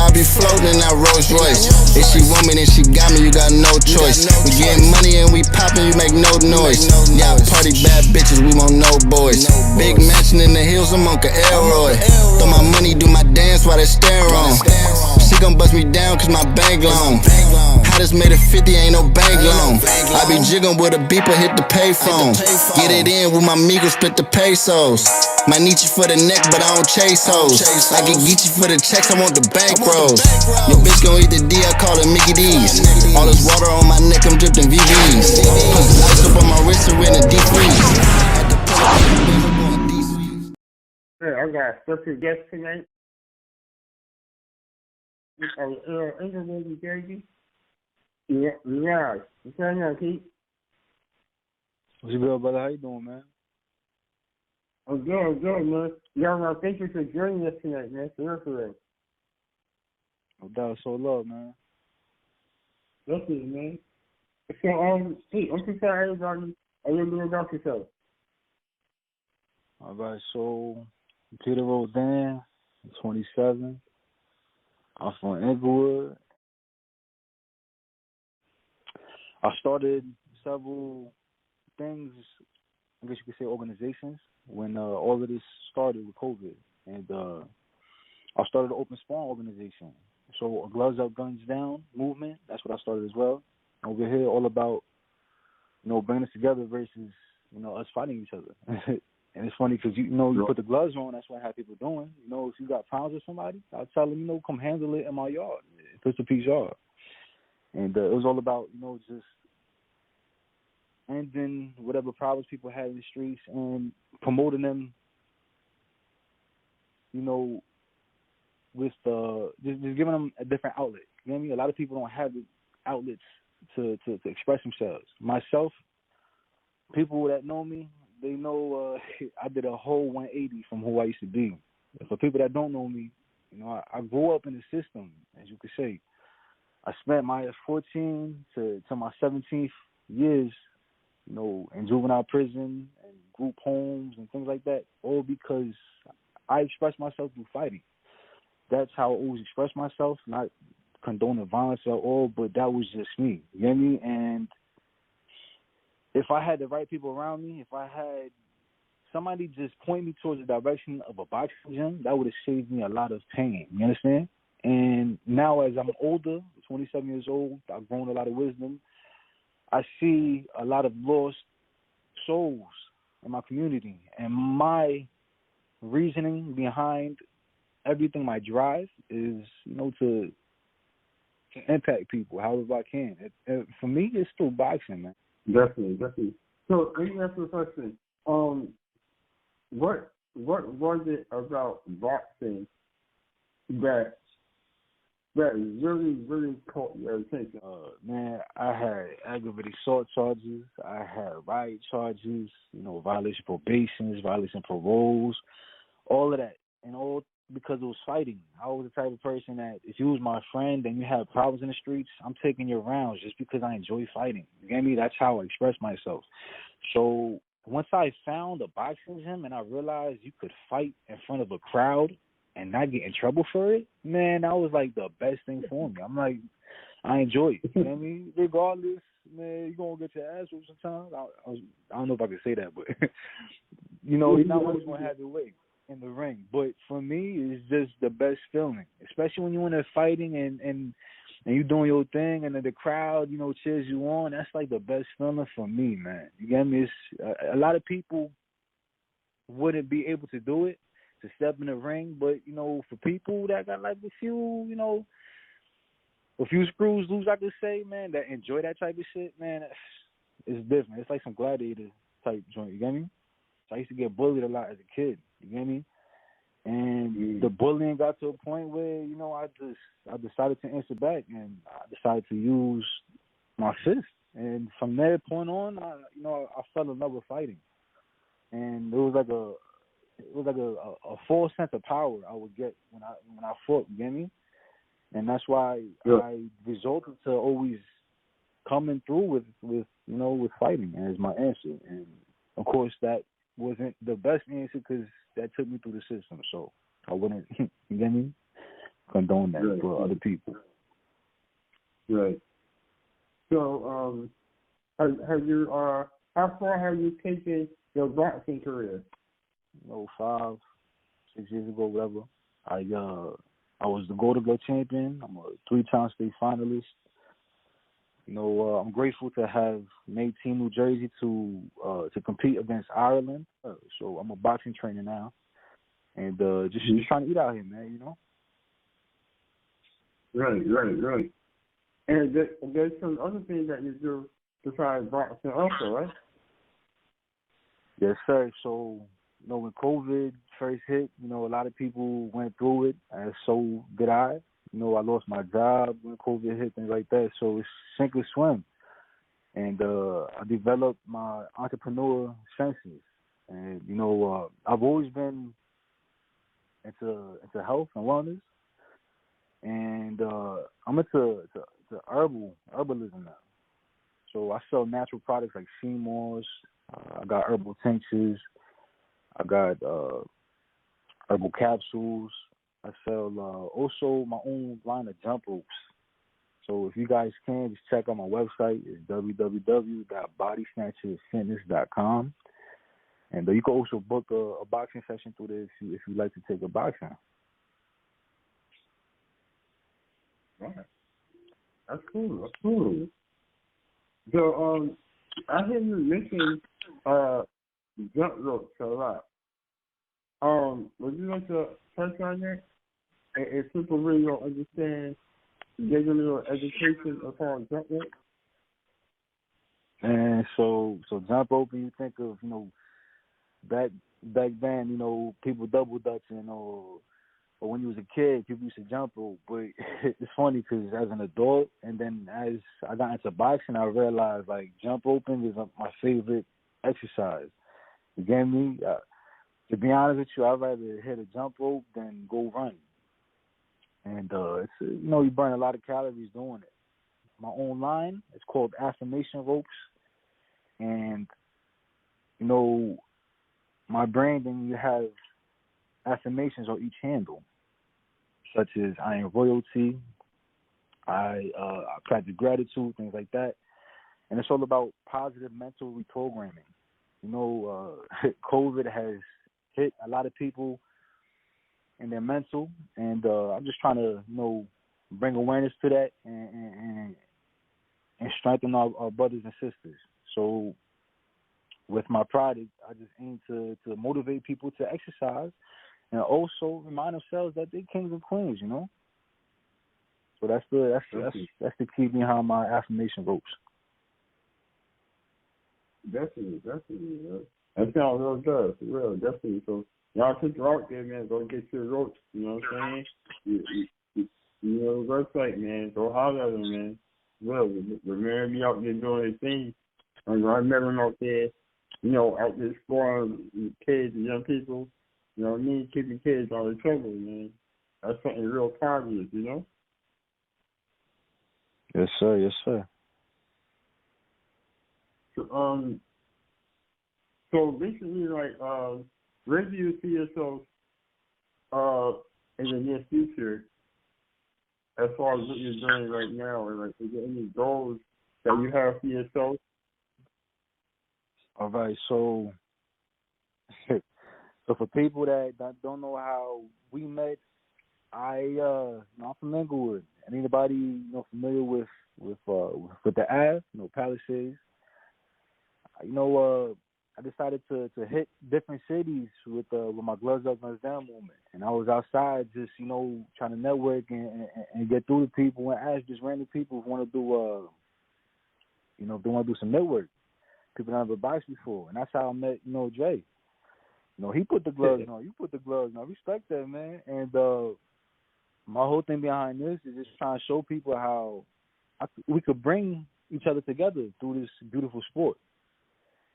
I be floating in that Rolls Royce. If she want me, then she got me, you got no choice. We getting money and we poppin', you make no noise. Yeah, I party bad bitches, we want no boys. Big mansion in the hills, I'm Uncle Elroy. Throw my money, do my dance while they stare on. She gon' bust me down cause my bank long. Hottest made a 50, ain't no bank loan. I be jiggin' with a beeper, hit the payphone. Get it in with my Migos, split the pesos. Might need you for the neck, but I don't chase hoes. I can get you for the checks, I want the bankrolls. Your bitch gon' eat the D, I call it Mickey D's. All this water on my neck, I'm drippin' VVs. Put ice up on my wrist and in a deep freeze. I got a special guest tonight. England, New Jersey. Yeah. What's going on, Pete? What's good, brother? How you doing, man? I'm good, man. Yo, thank you for joining us tonight, man. For real. No doubt, so love, man. Thank you, man. So, Pete, I'm just telling everybody a little bit about yourself. All right, so Peter Roldan, 27. I'm from Inglewood. I started several things, I guess you could say organizations, when all of this started with COVID. And I started an open spawn organization. So a Gloves Up, Guns Down movement, that's what I started as well. Over here, all about, bringing us together versus, us fighting each other. And it's funny because, you put the gloves on, that's what I have people doing. If you got problems with somebody, I'll tell them, come handle it in my yard, Pistol Peace Yard. And it was all about, just ending whatever problems people had in the streets and promoting them, with just giving them a different outlet. You know what I mean? A lot of people don't have the outlets to express themselves. Myself, people that know me, they know I did a whole 180 from who I used to be. For people that don't know me, I grew up in the system, as you could say. I spent my 14 to my 17th years, in juvenile prison and group homes and things like that, all because I expressed myself through fighting. That's how I always expressed myself, not condoning violence at all, but that was just me. You know what I mean? And if I had the right people around me, if I had somebody just point me towards the direction of a boxing gym, that would have saved me a lot of pain. You understand? And now as I'm older, 27 years old, I've grown a lot of wisdom. I see a lot of lost souls in my community. And my reasoning behind everything, my drive, is, to impact people however I can. For me, it's through boxing, man. Definitely. So let me ask you a question. What was it about boxing that really caught your attention? Man, I had aggravated assault charges. I had riot charges, violation of probations, violation of paroles, all of that. And all because it was fighting. I was the type of person that if you was my friend and you had problems in the streets, I'm taking your rounds just because I enjoy fighting. You get me? That's how I express myself. So once I found a boxing gym and I realized you could fight in front of a crowd and not get in trouble for it, man, that was like the best thing for me. I'm like, I enjoy it. You know what I mean? Regardless, man, you're going to get your ass whooped sometimes. I don't know if I can say that, but, you're not always going to have your way in the ring. But for me, it's just the best feeling, especially when you're in there fighting and you doing your thing and then the crowd, cheers you on. That's like the best feeling for me, man. You get me? It's, a lot of people wouldn't be able to do it, to step in the ring, but, for people that got like a few screws loose, I could say, man, that enjoy that type of shit, man, it's different. It's like some gladiator type joint, you get me? So I used to get bullied a lot as a kid, you get me? And the bullying got to a point where, I decided to answer back, and I decided to use my fist. And from that point on, I fell in love with fighting. And it was like a full sense of power I would get when I fought, you get me? And that's why I resorted to always coming through with fighting as my answer. And of course, that wasn't the best answer because that took me through the system. So I wouldn't, you get me? condone that for other people. Right. So, have you how far have you taken your boxing career? 5, 6 years ago, whatever. I was the Golden Glove champion. I'm a 3-time state finalist. I'm grateful to have made Team New Jersey to compete against Ireland. So I'm a boxing trainer now, and just trying to eat out here, man. Right. And there's some other things that you do besides boxing, also, right? Yes, sir. So when COVID first hit, a lot of people went through it, and so did I. I lost my job when COVID hit, things like that. So it's sink or swim. And I developed my entrepreneur senses. And, I've always been into health and wellness. And I'm into herbalism now. So I sell natural products like sea moss. I got herbal tinctures. I got herbal capsules. I sell also my own line of jump ropes. So if you guys can, just check out my website. It's www.bodysnatchersfitness.com. And you can also book a boxing session through there if you'd like to take a boxing. Right. That's cool. So, I hear you mention jump ropes a lot. Would you like to touch on that? If people really don't understand, give them a little education upon jump rope. And so jump rope, you think of back then, people double dutching or when you was a kid, people used to jump rope. But it's funny because as an adult, and then as I got into boxing, I realized like jump roping is my favorite exercise. You get me? To be honest with you, I'd rather hit a jump rope than go run. And it's you burn a lot of calories doing it. My own line, it's called Affirmation Ropes, and my branding, you have affirmations on each handle, such as I am royalty, I practice gratitude, things like that. And it's all about positive mental reprogramming. COVID has hit a lot of people in their mental, and I'm just trying to, bring awareness to that and strengthen our brothers and sisters. So with my product, I just aim to motivate people to exercise and also remind themselves that they're kings and queens, So that's the key behind my affirmation ropes. Definitely. That sounds real good, real, definitely. So y'all take her out there, man. Go get your ropes. You know what I'm saying? You know the website, man. Go holler at them, man. Well, remember me out there doing the thing. I remember them out there, out there exploring kids and young people. You know what I mean? Keeping kids out of trouble, man. That's something real positive, Yes, sir. So basically, where do you see yourself in the near future as far as what you're doing right now? Or, is there any goals that you have for yourself? All right, so for people that don't know how we met, I'm from Inglewood. And anybody familiar with the Ave, Palisades? I decided to hit different cities with my Gloves Up, Guns Down movement, and I was outside just trying to network and get through to people and ask just random people who want to do if they want to do some network. People that never boxed before, and that's how I met Dre. He put the gloves on, you put the gloves on. I respect that, man. And my whole thing behind this is just trying to show people how we could bring each other together through this beautiful sport.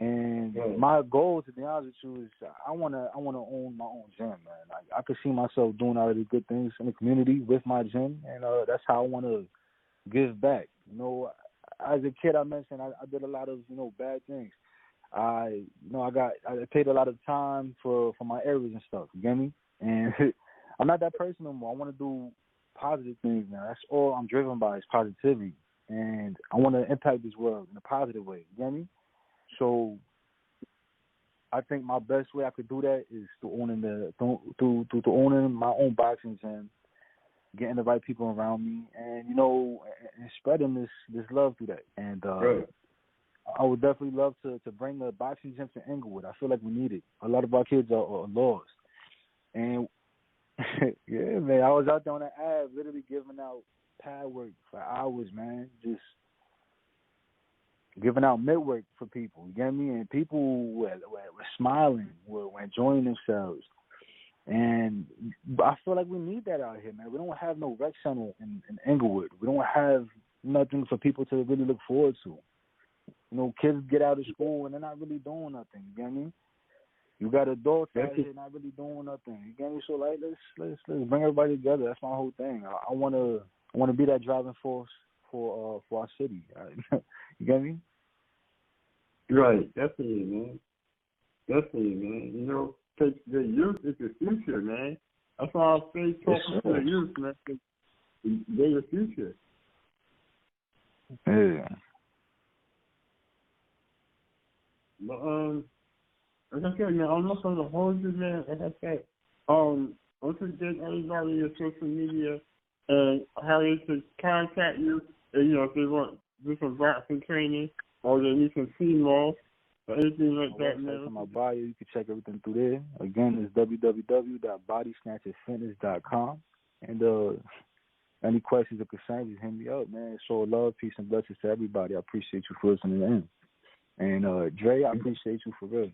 And my goal, to be honest with you, is I wanna own my own gym, man. I could see myself doing all of the good things in the community with my gym, and that's how I want to give back. As a kid, I mentioned I did a lot of bad things. I paid a lot of time for my errors and stuff. You get me? And I'm not that person no more. I want to do positive things now. That's all I'm driven by is positivity. And I want to impact this world in a positive way. You get me? So I think my best way I could do that is through owning my own boxing gym, getting the right people around me, and and spreading this love through that. And I would definitely love to bring the boxing gym to Inglewood. I feel like we need it. A lot of our kids are lost, and yeah, man, I was out there on the Ave, literally giving out pad work for hours, man, just giving out mid work for people. You get me? And people were smiling, were enjoying themselves. And I feel like we need that out here, man. We don't have no rec center in Inglewood. We don't have nothing for people to really look forward to. Kids get out of school and they're not really doing nothing. You get me? You got adults out here not really doing nothing. You get me? So like, let's bring everybody together. That's my whole thing. I wanna be that driving force for our city. You get me? Right, definitely, man. Definitely, man. Cause the youth is the future, man. That's why I say talking to the youth, man. They're the future. Yeah. But like I said, man, I'm not gonna hold you, man. Like I said, once again, everybody on your social media and how they should contact you, and, if they want do some boxing training or they need some CMOS or anything like that, man. On my bio, you can check everything through there. Again, it's www.bodysnatchersfitness.com. And any questions or concerns, just hit me up, man. Show love, peace, and blessings to everybody. I appreciate you for listening in. And Dre, I appreciate you for real.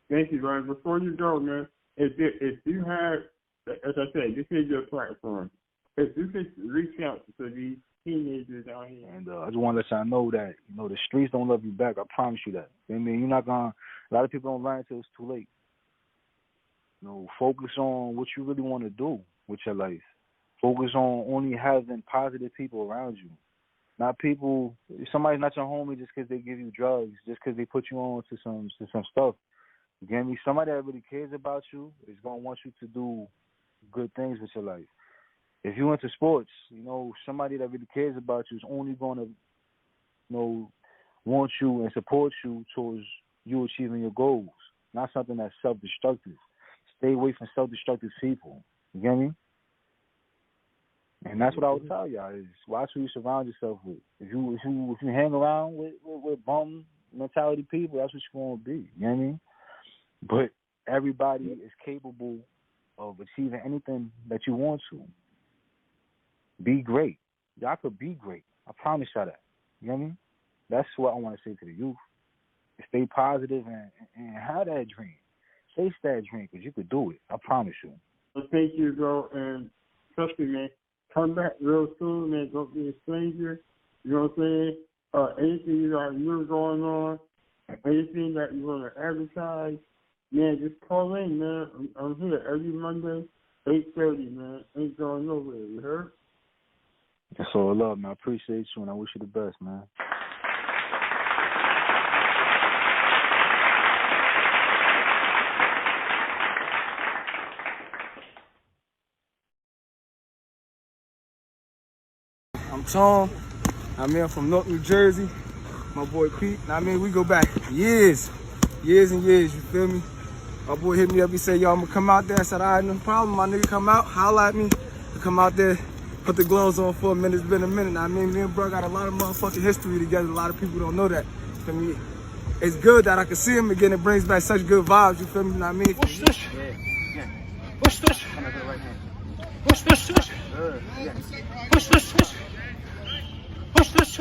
Thank you, Ryan. Before you go, man, if you have, as I said, this is your platform. If you could reach out to these teenagers out here. And I just want to let y'all know that, the streets don't love you back. I promise you that. I mean, you're not going to, a lot of people don't learn until it's too late. Focus on what you really want to do with your life. Focus on only having positive people around you. Not people, somebody's not your homie just because they give you drugs, just because they put you on to some stuff. You get me? Somebody that really cares about you is going to want you to do good things with your life. If you're into sports, somebody that really cares about you is only going to, want you and support you towards you achieving your goals, not something that's self-destructive. Stay away from self-destructive people. You get me? And that's what I would tell y'all is watch who you surround yourself with. If you hang around with bum mentality people, that's what you're going to be. You know what I mean? But everybody is capable of achieving anything that you want to. Be great. Y'all could be great. I promise y'all that. You know what I mean? That's what I want to say to the youth. Stay positive and have that dream. Chase that dream because you could do it. I promise you. Well, thank you, bro. And trust me, man. Come back real soon, man. Don't be a stranger. You know what I'm saying? Anything you got new going on, anything that you want to advertise, man, just call in, man. I'm here every Monday, 8:30, man. Ain't going nowhere. You heard? That's all love, man. I appreciate you, and I wish you the best, man. I'm Tom. I'm from North New Jersey. My boy Pete. We go back years and years, you feel me? My boy hit me up, he said, yo, I'm gonna come out there. I said, all right, no problem, my nigga, come out, holla at me. I come out there, put the gloves on for a minute, it's been a minute. Me and bro got a lot of motherfucking history together. A lot of people don't know that. You feel me? It's good that I can see him again. It brings back such good vibes, you feel me? Push this. Yeah. Push this. Push this. Push this. Push this. Push this.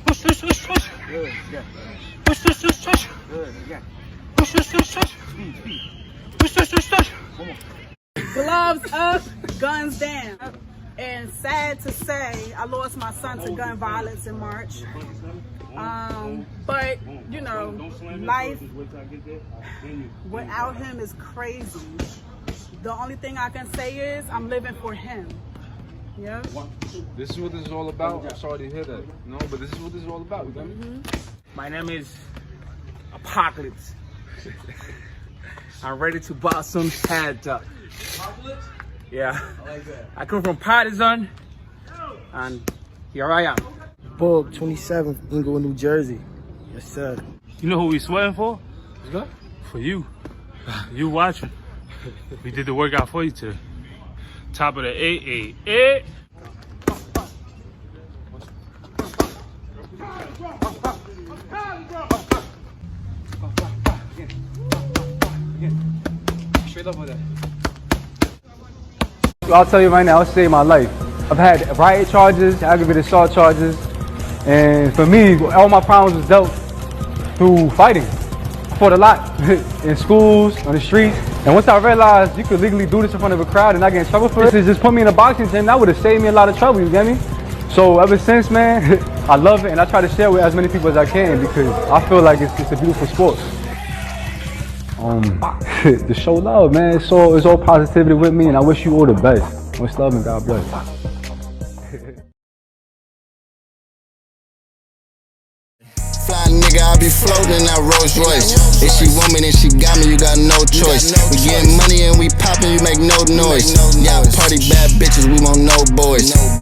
Push this. Push this. Good. Yeah. Push this. Good. Yeah. Push this. Push this. One more. Gloves up, guns down. And sad to say, I lost my son to gun violence in March. But, life without him is crazy. The only thing I can say is I'm living for him. Yeah. This is what this is all about. I'm sorry to hear that. But this is what this is all about. You got me? My name is Apocalypse. I'm ready to box some heads up. Yeah. I come from Partisan, and here I am. Bulb 27th, Inglewood, New Jersey. Yes, sir. You know who we sweating for? For you. You watching. We did the workout for you today. Top of the 888. Straight up with that. I'll tell you right now, it saved my life. I've had riot charges, aggravated assault charges, and for me, all my problems was dealt through fighting. I fought a lot in schools, on the streets, and once I realized you could legally do this in front of a crowd and not get in trouble for it, just put me in a boxing gym, that would have saved me a lot of trouble, you get me? So ever since, man, I love it, and I try to share with as many people as I can because I feel like it's a beautiful sport. To show love, man. It's all positivity with me, and I wish you all the best. Much love and God bless. Fly nigga, I be floating in that Rolls Royce. If she want me, then she got me, you got no choice. We getting money and we popping, you make no noise. Y'all party bad bitches, we want no boys.